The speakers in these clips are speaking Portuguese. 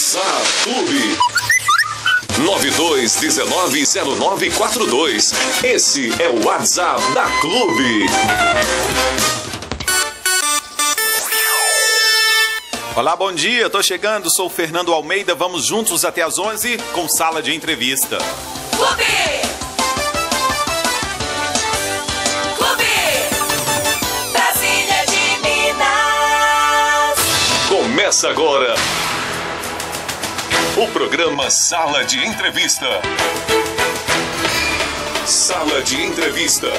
WhatsApp Clube 92190942. Esse é o WhatsApp da Clube. Olá, bom dia, tô chegando, sou o Fernando Almeida, vamos juntos até às 11 com Sala de Entrevista. Clube! Clube! Brasília de Minas! Começa agora o programa Sala de Entrevista. Sala de Entrevista.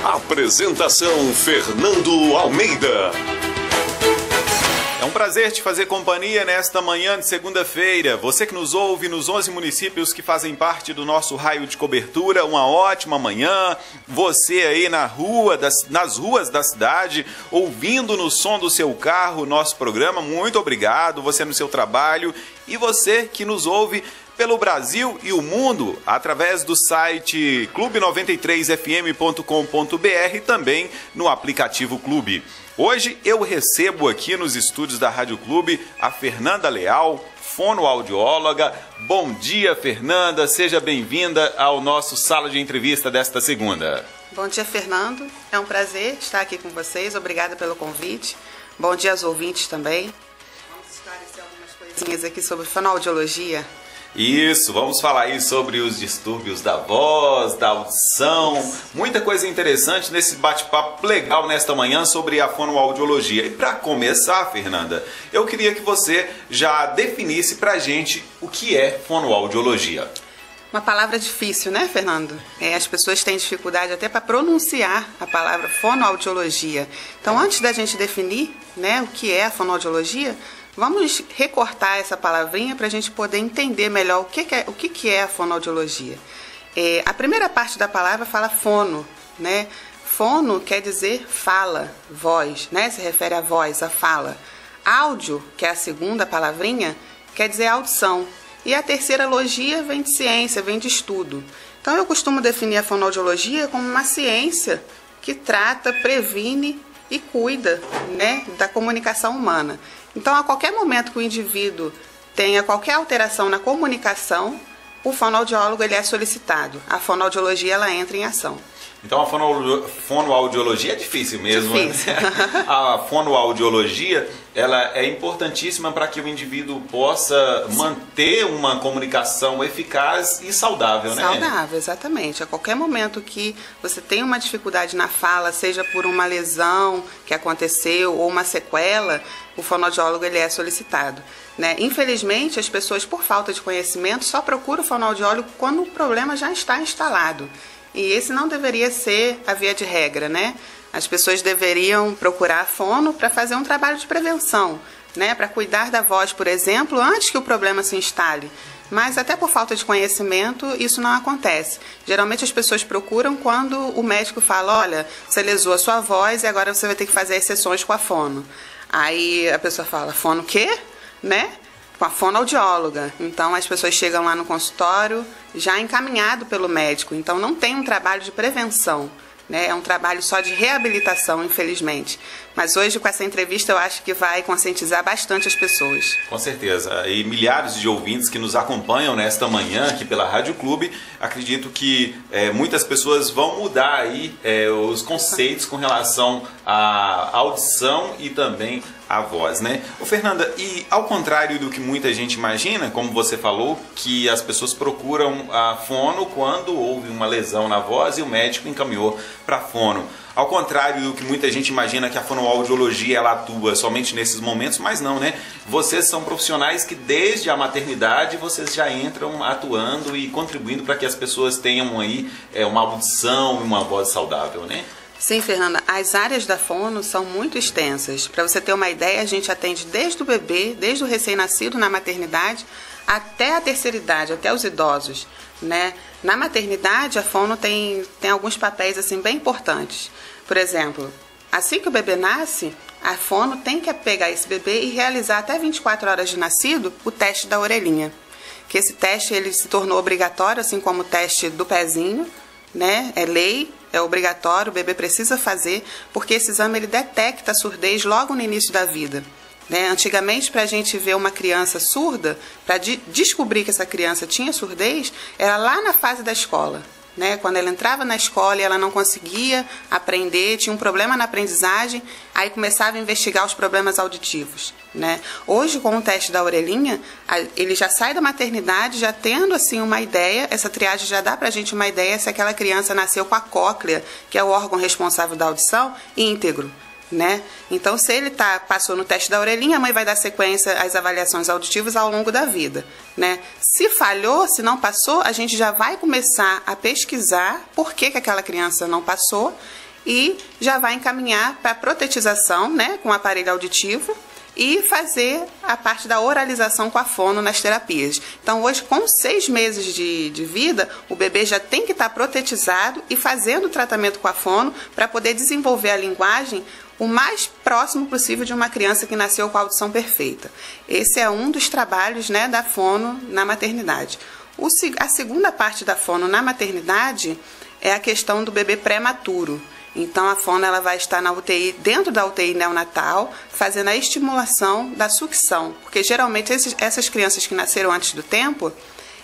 Apresentação Fernando Almeida. É um prazer te fazer companhia nesta manhã de segunda-feira. Você que nos ouve nos 11 municípios que fazem parte do nosso raio de cobertura, uma ótima manhã. Você aí nas ruas da cidade, ouvindo no som do seu carro o nosso programa, muito obrigado. Você no seu trabalho e você que nos ouve pelo Brasil e o mundo, através do site clube93fm.com.br e também no aplicativo Clube. Hoje eu recebo aqui nos estúdios da Rádio Clube a Fernanda Leal, fonoaudióloga. Bom dia, Fernanda, seja bem-vinda ao nosso Sala de Entrevista desta segunda. Bom dia, Fernando. É um prazer estar aqui com vocês. Obrigada pelo convite. Bom dia aos ouvintes também. Vamos esclarecer algumas coisinhas aqui sobre fonoaudiologia. Isso, vamos falar aí sobre os distúrbios da voz, da audição, muita coisa interessante nesse bate-papo legal nesta manhã sobre a fonoaudiologia. E para começar, Fernanda, eu queria que você já definisse pra gente o que é fonoaudiologia. Uma palavra difícil, né, Fernando? As pessoas têm dificuldade até para pronunciar a palavra fonoaudiologia. Então, antes da gente definir, né, o que é a fonoaudiologia, vamos recortar essa palavrinha para a gente poder entender melhor o que é a fonoaudiologia. A primeira parte da palavra fala fono, né? Fono quer dizer fala, voz, né? Se refere à voz, à fala. Áudio, que é a segunda palavrinha, quer dizer audição. E a terceira logia vem de ciência, vem de estudo. Então eu costumo definir a fonoaudiologia como uma ciência que trata, previne e cuida, né, da comunicação humana. Então, a qualquer momento que o indivíduo tenha qualquer alteração na comunicação, o fonoaudiólogo ele é solicitado. A fonoaudiologia ela entra em ação. Então, a fonoaudiologia é difícil mesmo. Difícil. Né? A fonoaudiologia ela é importantíssima para que o indivíduo possa manter uma comunicação eficaz e saudável, né? Saudável, exatamente. A qualquer momento que você tem uma dificuldade na fala, seja por uma lesão que aconteceu ou uma sequela, o fonoaudiólogo ele é solicitado, né? Infelizmente, as pessoas, por falta de conhecimento, só procuram o fonoaudiólogo quando o problema já está instalado. E esse não deveria ser a via de regra, né? As pessoas deveriam procurar a fono para fazer um trabalho de prevenção, né? Para cuidar da voz, por exemplo, antes que o problema se instale. Mas até por falta de conhecimento, isso não acontece. Geralmente as pessoas procuram quando o médico fala, olha, você lesou a sua voz e agora você vai ter que fazer as sessões com a fono. Aí a pessoa fala, fono o quê? Né? Com a fonoaudióloga. Então as pessoas chegam lá no consultório já encaminhado pelo médico. Então não tem um trabalho de prevenção, né? É um trabalho só de reabilitação, infelizmente. Mas hoje com essa entrevista eu acho que vai conscientizar bastante as pessoas. Com certeza. E milhares de ouvintes que nos acompanham nesta manhã aqui pela Rádio Clube, acredito que muitas pessoas vão mudar aí os conceitos com relação à audição e também a voz, né? Ô, Fernanda, e ao contrário do que muita gente imagina, como você falou, que as pessoas procuram a fono quando houve uma lesão na voz e o médico encaminhou para a fono. Ao contrário do que muita gente imagina que a fonoaudiologia ela atua somente nesses momentos, mas não, né? Vocês são profissionais que desde a maternidade vocês já entram atuando e contribuindo para que as pessoas tenham aí uma audição e uma voz saudável, né? Sim, Fernanda, as áreas da fono são muito extensas. Para você ter uma ideia, a gente atende desde o bebê, desde o recém-nascido na maternidade, até a terceira idade, até os idosos, né? Na maternidade, a fono tem alguns papéis assim, bem importantes. Por exemplo, assim que o bebê nasce, a fono tem que pegar esse bebê e realizar até 24 horas de nascido o teste da orelhinha. Que esse teste ele se tornou obrigatório, assim como o teste do pezinho, né? É lei, é obrigatório, o bebê precisa fazer, porque esse exame ele detecta a surdez logo no início da vida. né? Antigamente, para a gente ver uma criança surda, para descobrir que essa criança tinha surdez, era lá na fase da escola. Né? Quando ela entrava na escola e ela não conseguia aprender, tinha um problema na aprendizagem, aí começava a investigar os problemas auditivos. Né? Hoje, com o teste da orelhinha, ele já sai da maternidade já tendo assim uma ideia, essa triagem já dá para a gente uma ideia se aquela criança nasceu com a cóclea, que é o órgão responsável da audição, íntegro. Né? Então, se ele passou no teste da orelhinha, a mãe vai dar sequência às avaliações auditivas ao longo da vida. Né? Se falhou, se não passou, a gente já vai começar a pesquisar por que aquela criança não passou e já vai encaminhar para a protetização, né, com o aparelho auditivo, e fazer a parte da oralização com a fono nas terapias. Então, hoje, com 6 meses de vida, o bebê já tem que estar protetizado e fazendo o tratamento com a fono para poder desenvolver a linguagem o mais próximo possível de uma criança que nasceu com a audição perfeita. Esse é um dos trabalhos, né, da fono na maternidade. A segunda parte da fono na maternidade é a questão do bebê prematuro. Então, a fono ela vai estar na UTI, dentro da UTI neonatal, fazendo a estimulação da sucção. Porque, geralmente, essas crianças que nasceram antes do tempo,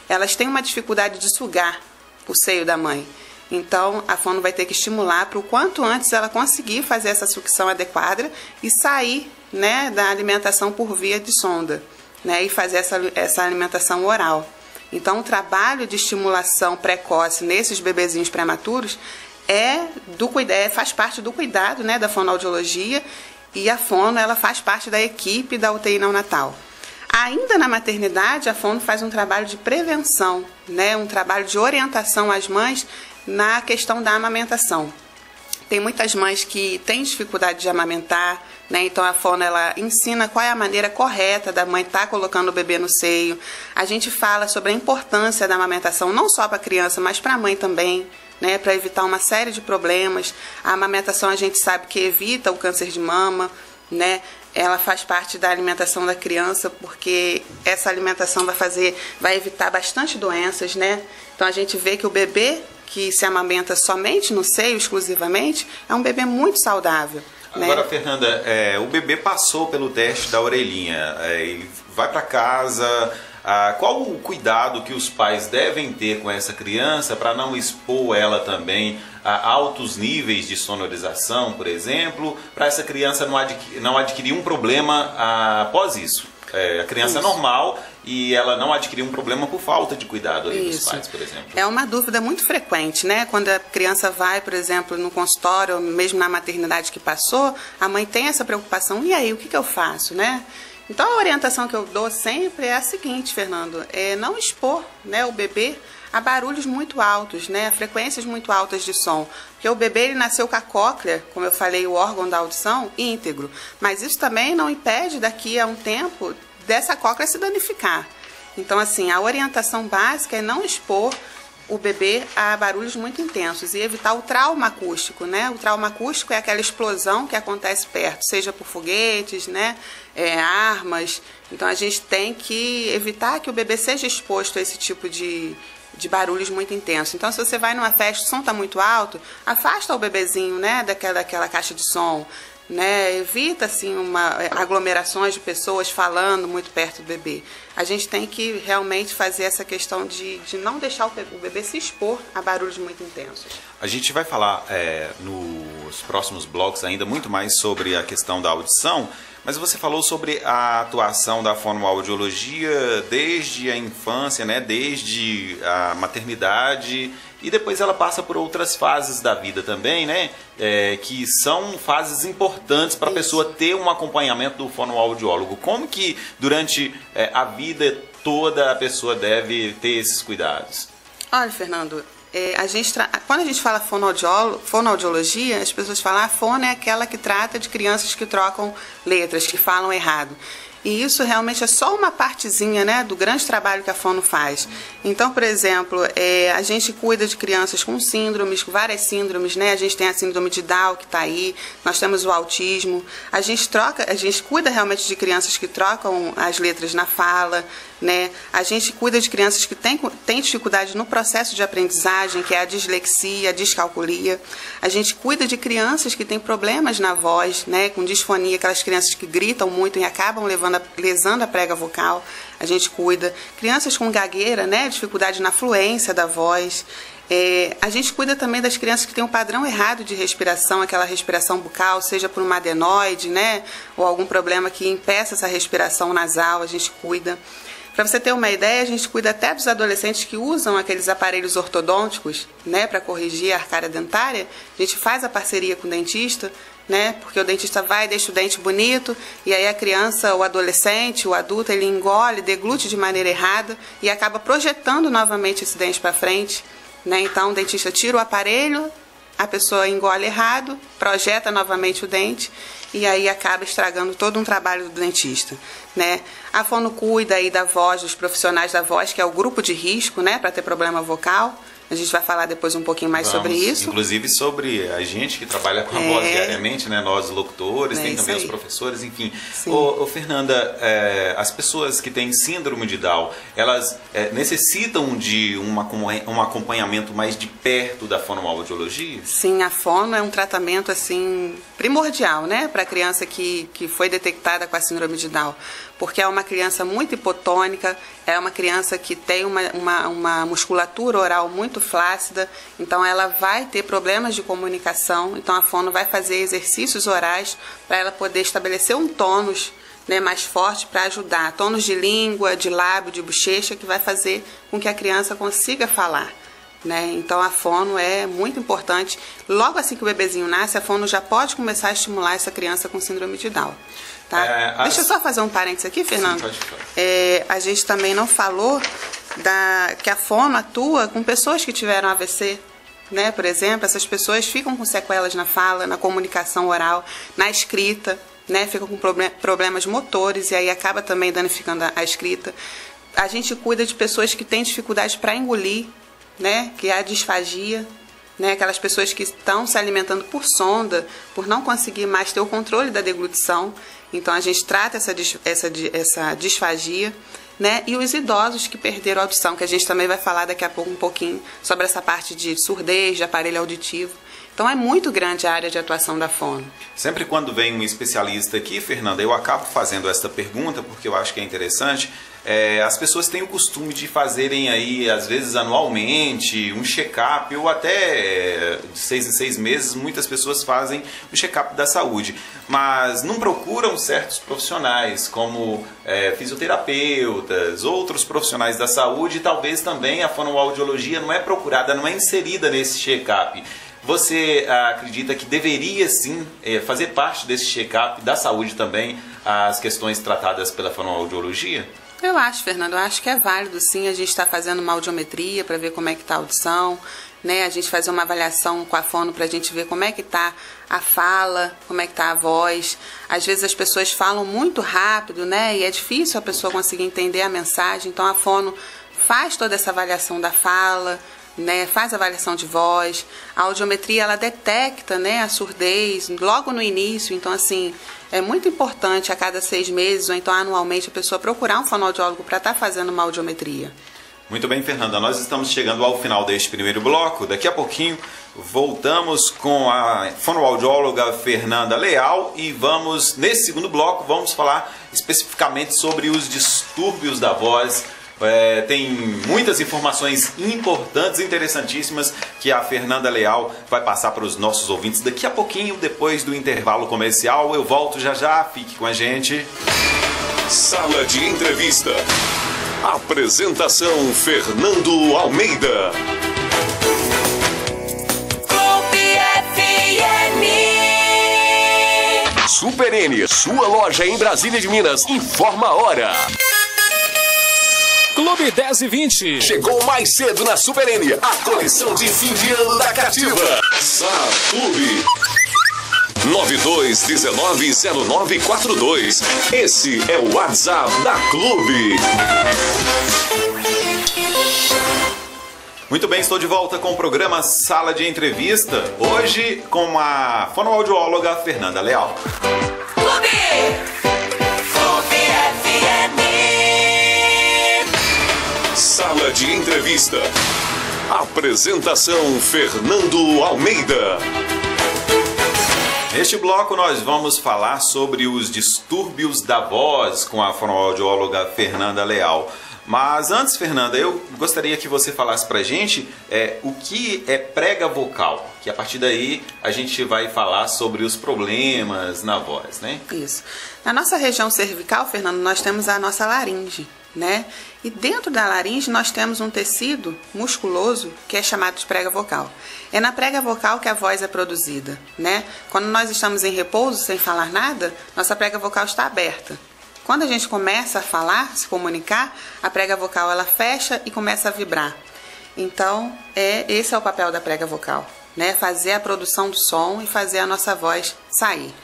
elas têm uma dificuldade de sugar o seio da mãe. Então, a fono vai ter que estimular para o quanto antes ela conseguir fazer essa sucção adequada e sair, né, da alimentação por via de sonda, né, e fazer essa alimentação oral. Então, o trabalho de estimulação precoce nesses bebezinhos prematuros faz parte do cuidado, né, da fonoaudiologia, e a fono ela faz parte da equipe da UTI neonatal. Ainda na maternidade, a fono faz um trabalho de prevenção, né, um trabalho de orientação às mães na questão da amamentação. Tem muitas mães que têm dificuldade de amamentar, né? Então a fono ela ensina qual é a maneira correta da mãe estar colocando o bebê no seio. A gente fala sobre a importância da amamentação, não só para a criança, mas para a mãe também, né? Para evitar uma série de problemas. A amamentação a gente sabe que evita o câncer de mama, né? Ela faz parte da alimentação da criança, porque essa alimentação vai evitar bastante doenças, né? Então a gente vê que o bebê que se amamenta somente no seio, exclusivamente, é um bebê muito saudável. Agora, né? Fernanda, o bebê passou pelo teste da orelhinha, ele vai para casa. Qual o cuidado que os pais devem ter com essa criança para não expor ela também a altos níveis de sonorização, por exemplo, para essa criança não adquirir um problema após isso? A criança é normal e ela não adquirir um problema por falta de cuidado ali dos pais, por exemplo. É uma dúvida muito frequente, né? Quando a criança vai, por exemplo, no consultório, ou mesmo na maternidade que passou, a mãe tem essa preocupação. E aí, o que eu faço, né? Então, a orientação que eu dou sempre é a seguinte, Fernando, é não expor, né, o bebê a barulhos muito altos, né, a frequências muito altas de som. Porque o bebê ele nasceu com a cóclea, como eu falei, o órgão da audição, íntegro. Mas isso também não impede, daqui a um tempo, dessa cóclea se danificar. Então, assim, a orientação básica é não expor o bebê a barulhos muito intensos e evitar o trauma acústico, né? O trauma acústico é aquela explosão que acontece perto, seja por foguetes, né? Armas. Então, a gente tem que evitar que o bebê seja exposto a esse tipo de barulhos muito intensos. Então, se você vai numa festa, o som está muito alto, afasta o bebezinho, né? daquela caixa de som. Né? Evita assim, aglomerações de pessoas falando muito perto do bebê. A gente tem que realmente fazer essa questão de não deixar o bebê se expor a barulhos muito intensos. A gente vai falar nos próximos blocos ainda muito mais sobre a questão da audição, mas você falou sobre a atuação da fonoaudiologia desde a infância, né? Desde a maternidade, e depois ela passa por outras fases da vida também, né? Que são fases importantes para a pessoa ter um acompanhamento do fonoaudiólogo. Como que durante a vida toda a pessoa deve ter esses cuidados? Olha, Fernando, quando a gente fala fonoaudiologia, as pessoas falam a fono é aquela que trata de crianças que trocam letras, que falam errado. E isso realmente é só uma partezinha, né, do grande trabalho que a fono faz. Então, por exemplo, a gente cuida de crianças com síndromes, com várias síndromes, né? A gente tem a síndrome de Down que está aí, nós temos o autismo. A gente cuida realmente de crianças que trocam as letras na fala, né? A gente cuida de crianças que têm dificuldade no processo de aprendizagem, que é a dislexia, a descalculia. A gente cuida de crianças que têm problemas na voz, né? Com disfonia, aquelas crianças que gritam muito e acabam lesando a prega vocal. A gente cuida. Crianças com gagueira, né? Dificuldade na fluência da voz. A gente cuida também das crianças que têm um padrão errado de respiração, aquela respiração bucal, seja por uma adenoide, né? Ou algum problema que impeça essa respiração nasal, a gente cuida. Para você ter uma ideia, a gente cuida até dos adolescentes que usam aqueles aparelhos ortodônticos, né, para corrigir a arcária dentária. A gente faz a parceria com o dentista, né, porque o dentista vai e deixa o dente bonito, e aí a criança, o adolescente, o adulto, ele engole, deglute de maneira errada e acaba projetando novamente esse dente para frente, né? Então o dentista tira o aparelho, a pessoa engole errado, projeta novamente o dente e aí acaba estragando todo um trabalho do dentista, né? A fono cuida aí da voz, dos profissionais da voz, que é o grupo de risco, né, para ter problema vocal. A gente vai falar depois um pouquinho mais sobre isso. Inclusive sobre a gente que trabalha com a voz diariamente, né? Nós locutores, tem também os professores, enfim. Ô, Fernanda, as pessoas que têm síndrome de Down, elas necessitam de um acompanhamento mais de perto da fonoaudiologia? Sim, a fono é um tratamento assim primordial, né, para a criança que foi detectada com a síndrome de Down, porque é uma criança muito hipotônica, é uma criança que tem uma musculatura oral muito flácida, então ela vai ter problemas de comunicação, então a fono vai fazer exercícios orais para ela poder estabelecer um tônus, né, mais forte para ajudar, tônus de língua, de lábio, de bochecha, que vai fazer com que a criança consiga falar. Né? Então a fono é muito importante. Logo assim que o bebezinho nasce, a fono já pode começar a estimular essa criança com síndrome de Down. Tá? Deixa eu só fazer um parênteses aqui, Fernando. Sim, pode falar. A gente também não falou que a fono atua com pessoas que tiveram AVC. Né? Por exemplo, essas pessoas ficam com sequelas na fala, na comunicação oral, na escrita, né? Ficam com problemas motores e aí acaba também danificando a escrita. A gente cuida de pessoas que têm dificuldade para engolir, né, que é a disfagia, né, aquelas pessoas que estão se alimentando por sonda, por não conseguir mais ter o controle da deglutição. Então a gente trata essa disfagia, né, e os idosos que perderam a audição, que a gente também vai falar daqui a pouco um pouquinho sobre essa parte de surdez, de aparelho auditivo. Então é muito grande a área de atuação da fono. Sempre quando vem um especialista aqui, Fernanda, eu acabo fazendo essa pergunta porque eu acho que é interessante. As pessoas têm o costume de fazerem aí, às vezes anualmente, um check-up, ou até de 6 em 6 meses, muitas pessoas fazem um check-up da saúde, mas não procuram certos profissionais, como fisioterapeutas, outros profissionais da saúde, e talvez também a fonoaudiologia não é procurada, não é inserida nesse check-up. Você acredita que deveria sim fazer parte desse check-up da saúde também as questões tratadas pela fonoaudiologia? Eu acho, Fernando, eu acho que é válido sim a gente estar fazendo uma audiometria para ver como é que está a audição, né? A gente fazer uma avaliação com a fono para a gente ver como é que está a fala, como é que está a voz. Às vezes as pessoas falam muito rápido, né? E é difícil a pessoa conseguir entender a mensagem, então a fono faz toda essa avaliação da fala, né, faz avaliação de voz. A audiometria ela detecta, né, a surdez logo no início, então assim é muito importante a cada 6 meses ou então anualmente a pessoa procurar um fonoaudiólogo para estar fazendo uma audiometria. Muito bem, Fernanda, nós estamos chegando ao final deste primeiro bloco. Daqui a pouquinho voltamos com a fonoaudióloga Fernanda Leal e nesse segundo bloco vamos falar especificamente sobre os distúrbios da voz. Tem muitas informações importantes, interessantíssimas, que a Fernanda Leal vai passar para os nossos ouvintes daqui a pouquinho, depois do intervalo comercial. Eu volto já, fique com a gente. Sala de entrevista. Apresentação Fernando Almeida. Clube FM. Super N, sua loja em Brasília de Minas, informa a hora. Clube 10 e 20. Chegou mais cedo na Super N, a coleção de fim de ano da Cativa. Clube 92190942. Esse é o WhatsApp da Clube. Muito bem, estou de volta com o programa Sala de Entrevista. Hoje com a fonoaudióloga Fernanda Leal. Clube FM. Sala de Entrevista. Apresentação Fernando Almeida. Neste bloco nós vamos falar sobre os distúrbios da voz com a fonoaudióloga Fernanda Leal. Mas antes, Fernanda, eu gostaria que você falasse pra gente o que é prega vocal, que a partir daí a gente vai falar sobre os problemas na voz, né? Isso. Na nossa região cervical, Fernando, nós temos a nossa laringe, né? E dentro da laringe nós temos um tecido musculoso que é chamado de prega vocal. É na prega vocal que a voz é produzida, né? Quando nós estamos em repouso, sem falar nada, nossa prega vocal está aberta. Quando a gente começa a falar, se comunicar, a prega vocal ela fecha e começa a vibrar. Então, esse é o papel da prega vocal, né? Fazer a produção do som e fazer a nossa voz sair.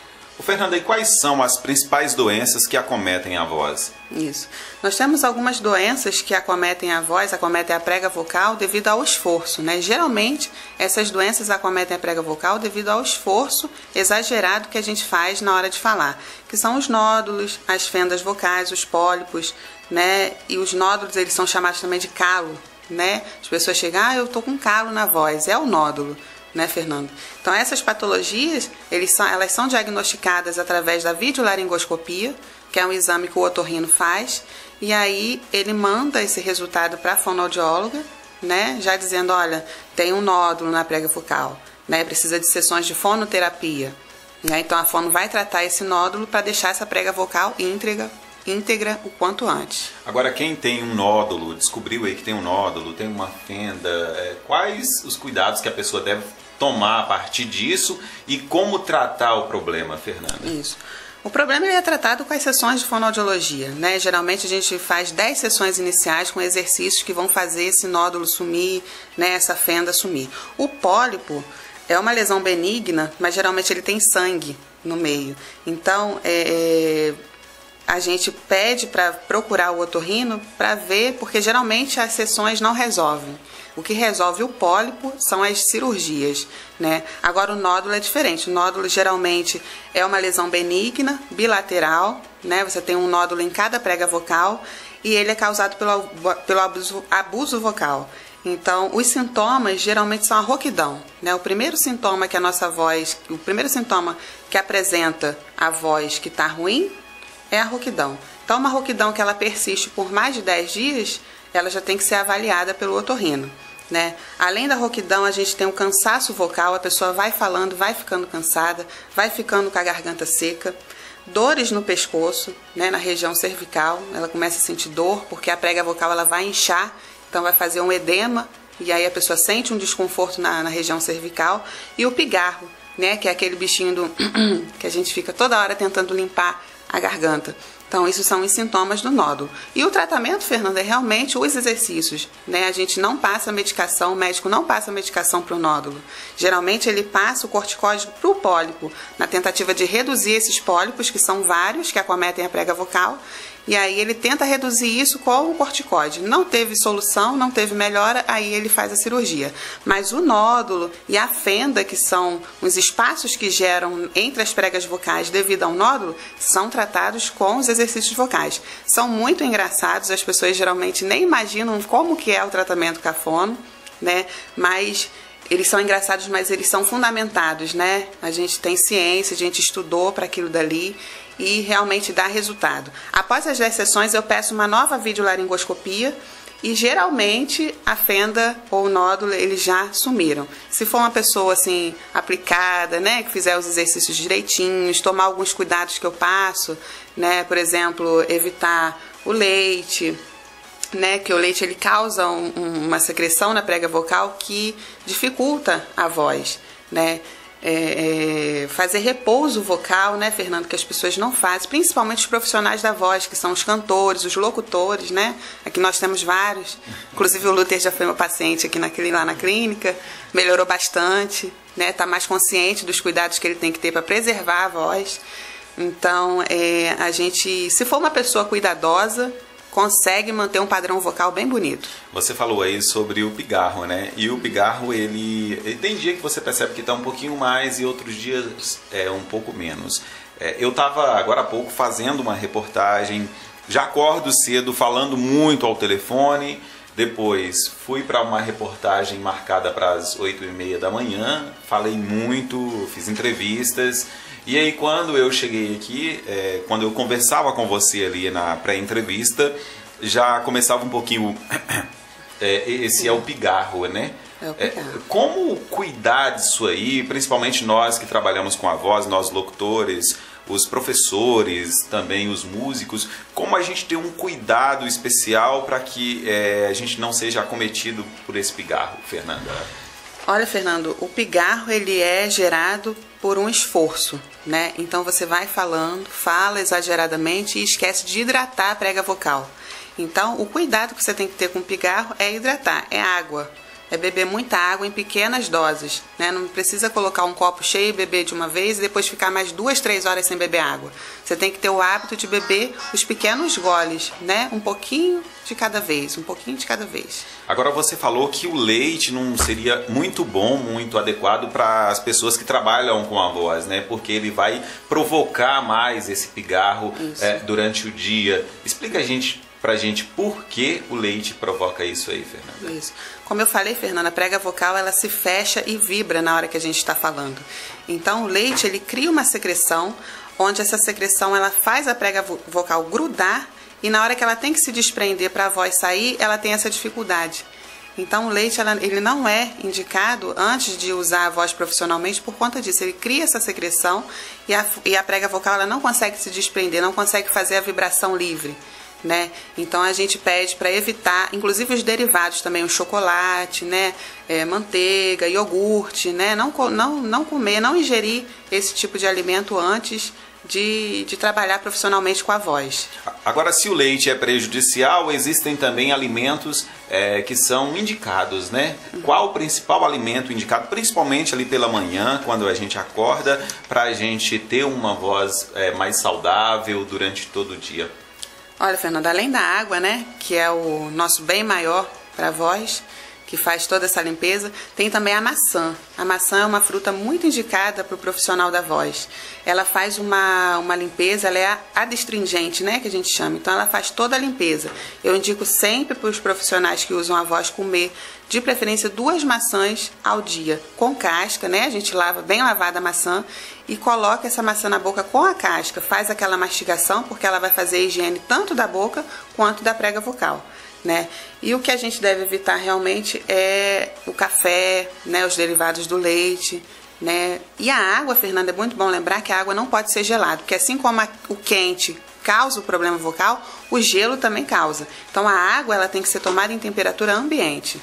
Fernanda, e quais são as principais doenças que acometem a voz? Isso. Nós temos algumas doenças que acometem a voz, acometem a prega vocal devido ao esforço, né? Geralmente, essas doenças acometem a prega vocal devido ao esforço exagerado que a gente faz na hora de falar, que são os nódulos, as fendas vocais, os pólipos, né? E os nódulos, eles são chamados também de calo, né? As pessoas chegam, eu tô com calo na voz, é o nódulo. Né, Fernando? Então, essas patologias, elas são diagnosticadas através da videolaringoscopia, que é um exame que o otorrino faz, e aí ele manda esse resultado para a fonoaudióloga, né, já dizendo, olha, tem um nódulo na prega vocal, né, precisa de sessões de fonoterapia. Né, então, a fono vai tratar esse nódulo para deixar essa prega vocal íntegra o quanto antes. Agora, quem tem um nódulo, descobriu aí que tem um nódulo, tem uma fenda, quais os cuidados que a pessoa deve tomar a partir disso e como tratar o problema, Fernanda? Isso. O problema é tratado com as sessões de fonoaudiologia, né? Geralmente a gente faz 10 sessões iniciais com exercícios que vão fazer esse nódulo sumir, né? Essa fenda sumir. O pólipo é uma lesão benigna, mas geralmente ele tem sangue no meio. Então, a gente pede para procurar o otorrino para ver, porque geralmente as sessões não resolvem. O que resolve o pólipo são as cirurgias, né? Agora o nódulo é diferente. O nódulo geralmente é uma lesão benigna, bilateral, né? Você tem um nódulo em cada prega vocal e ele é causado pelo abuso vocal. Então, os sintomas geralmente são a rouquidão, né? O primeiro sintoma que a nossa voz, o primeiro sintoma que apresenta a voz que está ruim é a rouquidão. Então, uma rouquidão que ela persiste por mais de 10 dias, ela já tem que ser avaliada pelo otorrino, né? Além da rouquidão, a gente tem o cansaço vocal, a pessoa vai falando, vai ficando cansada, vai ficando com a garganta seca, dores no pescoço, né? Na região cervical, ela começa a sentir dor, porque a prega vocal ela vai inchar, então vai fazer um edema, e aí a pessoa sente um desconforto na região cervical, e o pigarro, né? Que é aquele bichinho que a gente fica toda hora tentando limpar a garganta. Então, isso são os sintomas do nódulo. E o tratamento, Fernanda, é realmente os exercícios, né? A gente não passa medicação, o médico não passa medicação para o nódulo. Geralmente, ele passa o corticóide para o pólipo, na tentativa de reduzir esses pólipos, que são vários, que acometem a prega vocal, e aí ele tenta reduzir isso com o corticóide. Não teve solução, não teve melhora, aí ele faz a cirurgia. Mas o nódulo e a fenda, que são os espaços que geram entre as pregas vocais devido ao nódulo, são tratados com os exercícios vocais. São muito engraçados, as pessoas geralmente nem imaginam como que é o tratamento com a fono, né? Mas eles são engraçados, mas eles são fundamentados, né? A gente tem ciência, a gente estudou para aquilo dali e realmente dá resultado. Após as 10 sessões, eu peço uma nova videolaringoscopia e geralmente a fenda ou o nódulo eles já sumiram. Se for uma pessoa assim aplicada, né, que fizer os exercícios direitinhos, tomar alguns cuidados que eu passo, né, por exemplo, evitar o leite, né, que o leite ele causa uma secreção na prega vocal que dificulta a voz, né? Fazer repouso vocal, né, Fernando, que as pessoas não fazem, principalmente os profissionais da voz, que são os cantores, os locutores, né? Aqui nós temos vários, inclusive o Luther já foi meu paciente aqui lá na clínica, melhorou bastante, né? Tá mais consciente dos cuidados que ele tem que ter para preservar a voz. Então, a gente, se for uma pessoa cuidadosa, consegue manter um padrão vocal bem bonito. Você falou aí sobre o pigarro, né? E o pigarro, ele tem dia que você percebe que está um pouquinho mais e outros dias um pouco menos. Eu estava agora há pouco fazendo uma reportagem, já acordo cedo falando muito ao telefone, depois fui para uma reportagem marcada para as 8h30 da manhã, falei muito, fiz entrevistas. E aí quando eu cheguei aqui, quando eu conversava com você ali na pré-entrevista, já começava um pouquinho, esse é o pigarro, né? É o pigarro. Como cuidar disso aí, principalmente nós que trabalhamos com a voz, nós locutores, os professores, também os músicos, como a gente ter um cuidado especial para que a gente não seja acometido por esse pigarro, Fernanda? Olha, Fernando, o pigarro ele é gerado por um esforço, né? Então você vai falando, fala exageradamente e esquece de hidratar a prega vocal. Então o cuidado que você tem que ter com o pigarro é hidratar, é água. É beber muita água em pequenas doses, né? Não precisa colocar um copo cheio e beber de uma vez e depois ficar mais 2, 3 horas sem beber água. Você tem que ter o hábito de beber os pequenos goles, né? Um pouquinho de cada vez, um pouquinho de cada vez. Agora você falou que o leite não seria muito bom, muito adequado para as pessoas que trabalham com a voz, né? Porque ele vai provocar mais esse pigarro durante o dia. Explica pra gente por que o leite provoca isso aí, Fernanda. Isso. Como eu falei, Fernanda, a prega vocal ela se fecha e vibra na hora que a gente está falando. Então o leite ele cria uma secreção, onde essa secreção ela faz a prega vocal grudar e na hora que ela tem que se desprender para a voz sair, ela tem essa dificuldade. Então o leite ele não é indicado antes de usar a voz profissionalmente por conta disso. Ele cria essa secreção e a prega vocal ela não consegue se desprender, não consegue fazer a vibração livre. Né? Então a gente pede para evitar, inclusive os derivados também, o chocolate, né? Manteiga, iogurte, né? Não comer, não ingerir esse tipo de alimento antes de trabalhar profissionalmente com a voz. Agora, se o leite é prejudicial, existem também alimentos que são indicados, né? Qual o principal alimento indicado, principalmente ali pela manhã, quando a gente acorda, para a gente ter uma voz mais saudável durante todo o dia? Olha, Fernanda, além da água, né, que é o nosso bem maior para a voz, que faz toda essa limpeza, tem também a maçã. A maçã é uma fruta muito indicada para o profissional da voz. Ela faz uma limpeza, ela é adstringente, né, que a gente chama. Então ela faz toda a limpeza. Eu indico sempre para os profissionais que usam a voz comer, de preferência 2 maçãs ao dia, com casca, né? A gente lava bem lavada a maçã e coloca essa maçã na boca com a casca, faz aquela mastigação, porque ela vai fazer a higiene tanto da boca quanto da prega vocal, né? E o que a gente deve evitar realmente é o café, né? Os derivados do leite, né? E a água, Fernanda, é muito bom lembrar que a água não pode ser gelada, porque assim como o quente causa o problema vocal, o gelo também causa. Então a água ela tem que ser tomada em temperatura ambiente.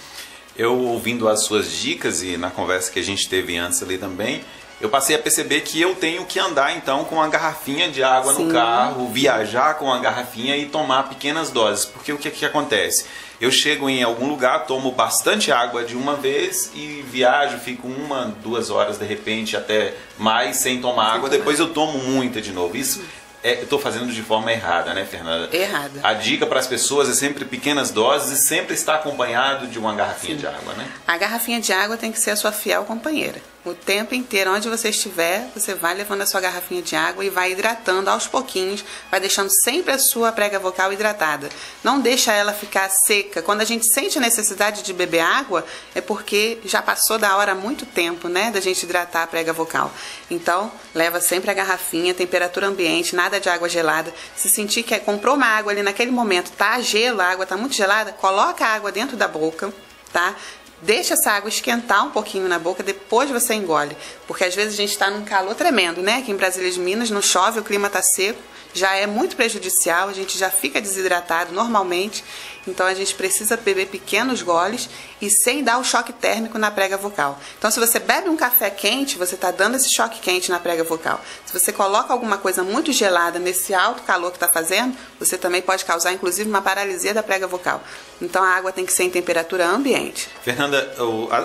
Eu, ouvindo as suas dicas e na conversa que a gente teve antes ali também, eu passei a perceber que eu tenho que andar então com uma garrafinha de água no carro, viajar com a garrafinha e tomar pequenas doses. Porque o que acontece? Eu chego em algum lugar, tomo bastante água de uma vez e viajo, fico 1, 2 horas de repente, até mais sem tomar água, depois eu tomo muita de novo. Isso eu estou fazendo de forma errada, né, Fernanda? Errada. A dica para as pessoas é sempre pequenas doses e sempre estar acompanhado de uma garrafinha de água, né? A garrafinha de água tem que ser a sua fiel companheira. O tempo inteiro, onde você estiver, você vai levando a sua garrafinha de água e vai hidratando aos pouquinhos, vai deixando sempre a sua prega vocal hidratada. Não deixa ela ficar seca. Quando a gente sente a necessidade de beber água, é porque já passou da hora há muito tempo, né, da gente hidratar a prega vocal. Então, leva sempre a garrafinha, temperatura ambiente, nada de água gelada. Se sentir que comprou uma água ali naquele momento, tá gelo, a água tá muito gelada, coloca a água dentro da boca, tá? Deixa essa água esquentar um pouquinho na boca, depois você engole. Porque às vezes a gente está num calor tremendo, né? Aqui em Brasília de Minas não chove, o clima está seco já é muito prejudicial, a gente já fica desidratado normalmente, então a gente precisa beber pequenos goles e sem dar o choque térmico na prega vocal. Então se você bebe um café quente, você está dando esse choque quente na prega vocal. Se você coloca alguma coisa muito gelada nesse alto calor que está fazendo, você também pode causar inclusive uma paralisia da prega vocal. Então a água tem que ser em temperatura ambiente. Fernanda,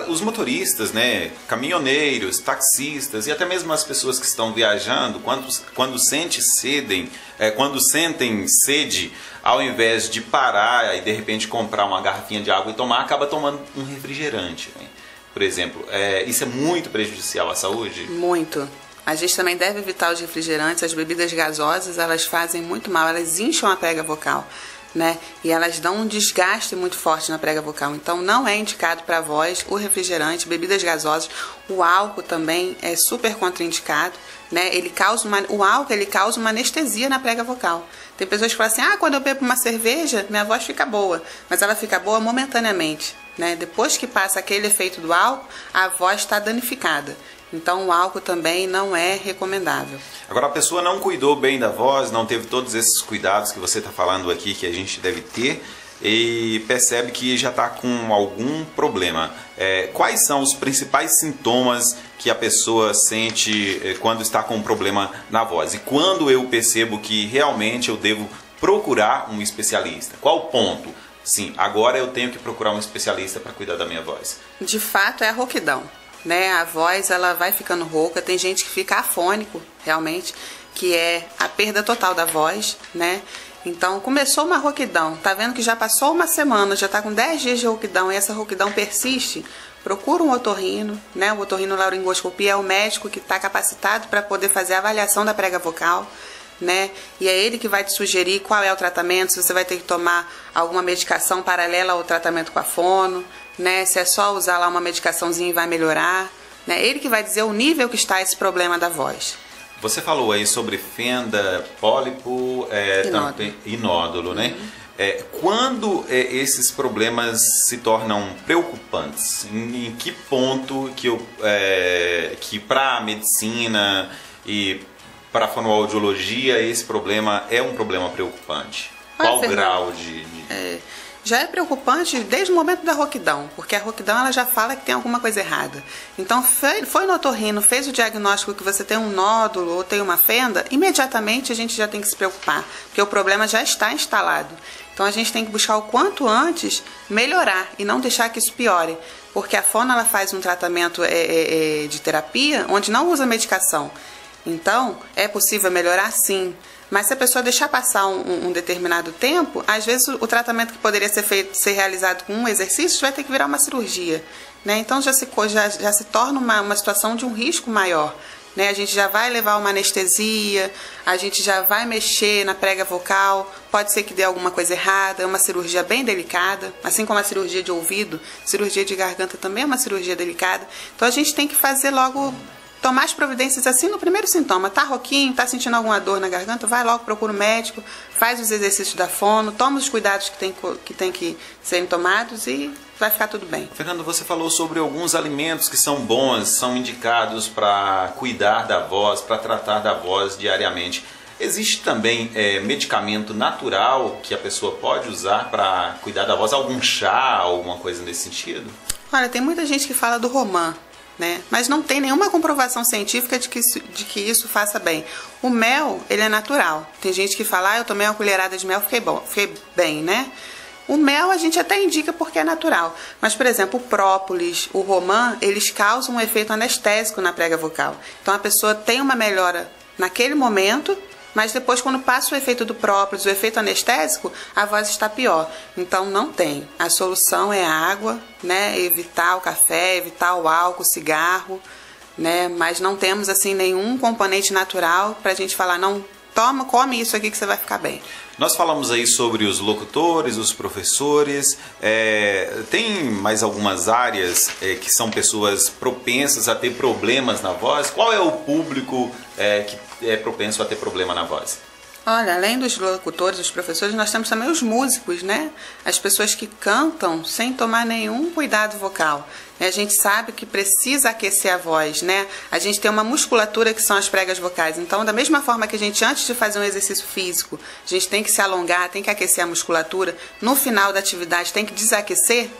os motoristas, né, caminhoneiros, taxistas e até mesmo as pessoas que estão viajando, quando sentem sede, ao invés de parar e de repente comprar uma garrafinha de água e tomar, acaba tomando um refrigerante, né? Por exemplo, isso é muito prejudicial à saúde? Muito. A gente também deve evitar os refrigerantes, as bebidas gasosas, elas fazem muito mal, elas incham a prega vocal, né? E elas dão um desgaste muito forte na prega vocal. Então não é indicado para a voz o refrigerante, bebidas gasosas. O álcool também é super contraindicado, né? O álcool ele causa uma anestesia na prega vocal. Tem pessoas que falam assim, quando eu bebo uma cerveja, minha voz fica boa. Mas ela fica boa momentaneamente, né? Depois que passa aquele efeito do álcool, a voz está danificada. Então o álcool também não é recomendável. Agora, a pessoa não cuidou bem da voz, não teve todos esses cuidados que você está falando aqui, que a gente deve ter, e percebe que já está com algum problema. Quais são os principais sintomas que a pessoa sente quando está com um problema na voz? E quando eu percebo que realmente eu devo procurar um especialista? Qual o ponto? Sim, agora eu tenho que procurar um especialista para cuidar da minha voz. De fato, é a rouquidão, né? A voz ela vai ficando rouca, tem gente que fica afônico, realmente, que é a perda total da voz, né? Então, começou uma rouquidão, tá vendo que já passou uma semana, já tá com 10 dias de rouquidão e essa rouquidão persiste, procura um otorrino, né? O otorrinolaringoscopia é o médico que está capacitado para poder fazer a avaliação da prega vocal, né? E é ele que vai te sugerir qual é o tratamento, se você vai ter que tomar alguma medicação paralela ao tratamento com a fono, né? Se é só usar lá uma medicaçãozinha e vai melhorar, né? Ele que vai dizer o nível que está esse problema da voz. Você falou aí sobre fenda, pólipo e nódulo, né? Quando esses problemas se tornam preocupantes? Em que ponto que para a medicina e para a fonoaudiologia esse problema é um problema preocupante? Qual grau de... Já é preocupante desde o momento da rouquidão, porque a rouquidão ela já fala que tem alguma coisa errada. Então, foi no otorrino, fez o diagnóstico que você tem um nódulo ou tem uma fenda, imediatamente a gente já tem que se preocupar, porque o problema já está instalado. Então, a gente tem que buscar o quanto antes melhorar e não deixar que isso piore, porque a fono ela faz um tratamento de terapia onde não usa medicação. Então, é possível melhorar sim. Mas se a pessoa deixar passar um determinado tempo, às vezes o tratamento que poderia ser realizado com um exercício vai ter que virar uma cirurgia, né? Então já se torna uma situação de um risco maior, né? A gente já vai levar uma anestesia, a gente já vai mexer na prega vocal, pode ser que dê alguma coisa errada, é uma cirurgia bem delicada, assim como a cirurgia de ouvido, cirurgia de garganta também é uma cirurgia delicada. Então a gente tem que fazer logo... Tomar as providências assim no primeiro sintoma. Tá rouquinho, tá sentindo alguma dor na garganta, vai logo, procura o médico, faz os exercícios da fono, toma os cuidados que tem que serem tomados e vai ficar tudo bem. Fernando, você falou sobre alguns alimentos que são bons, são indicados para cuidar da voz, para tratar da voz diariamente. Existe também medicamento natural que a pessoa pode usar para cuidar da voz? Algum chá, alguma coisa nesse sentido? Olha, tem muita gente que fala do romã, né? Mas não tem nenhuma comprovação científica de que isso faça bem. O mel, ele é natural. Tem gente que fala, eu tomei uma colherada de mel, fiquei bem, né? O mel a gente até indica porque é natural. Mas, por exemplo, o própolis, o romã, eles causam um efeito anestésico na prega vocal. Então a pessoa tem uma melhora naquele momento, mas depois, quando passa o efeito do própolis, o efeito anestésico, a voz está pior. Então, não tem. A solução é a água, né? Evitar o café, evitar o álcool, o cigarro, né? Mas não temos, assim, nenhum componente natural para a gente falar, não, come isso aqui que você vai ficar bem. Nós falamos aí sobre os locutores, os professores. Tem mais algumas áreas que são pessoas propensas a ter problemas na voz? Qual é o público que é propenso a ter problema na voz? Olha, além dos locutores, dos professores, nós temos também os músicos, né? As pessoas que cantam sem tomar nenhum cuidado vocal. A gente sabe que precisa aquecer a voz, né? A gente tem uma musculatura que são as pregas vocais. Então, da mesma forma que a gente, antes de fazer um exercício físico, a gente tem que se alongar, tem que aquecer a musculatura, no final da atividade tem que desaquecer,